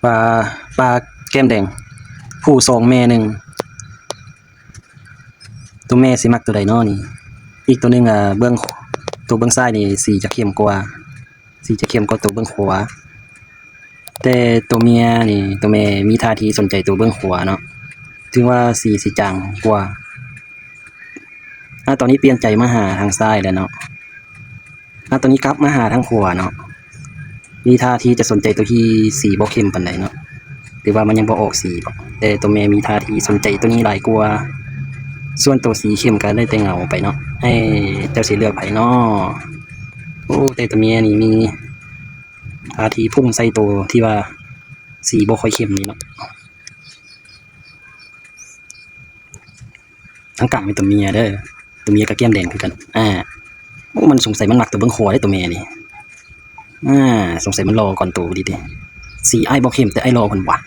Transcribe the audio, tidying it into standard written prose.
ปลาปลาแก้มแดงผู้สองแม่หนึ่งตัวแม่สิมักตัวใดน้อนี่อีกตัวหนึงเบื้องตัวเบื้องซ้ายนี่สีจะเข้มกว่าตัวเบื้องขวาแต่ตัวเมียนี่ตัวแม่มีท่าทีสนใจตัวเบื้องขวาเนาะถึงว่าสีสิจางกว่าตอนนี้เปลี่ยนใจมาหาทางซ้ายแล้วเนาะตอนนี้กลับมาหาทางขวาเนาะมีท่าทีจะสนใจตัวที่สีบ่เข้มปานใดเนาะหรือว่ามันยังบ่ออกสีแต่ตัวแม่มีท่าทีสนใจตัวนี้หลายกว่าส่วนตัวสีเข้มก็ได้แต่เงาไปเนาะให้เจ้าสิเลือกไผเนาะโอ้แต่ตัวเมียนี่มีท่าทีพุ่งใส่ตัวที่ว่าสีบ่ค่อยเข้มนี่เนาะทั้งกลางเป็นตัวเมียเด้อตัวเมียกับแก้มแดงคือกันโอ้มันสงสัยมันหนักตัวเบิ่งคอได้ตัวเมียนี่สงสัยมันรอก่อนตัวดีๆสีไอ้บ่เข้มแต่ไอ้รอเพิ่นว่ะ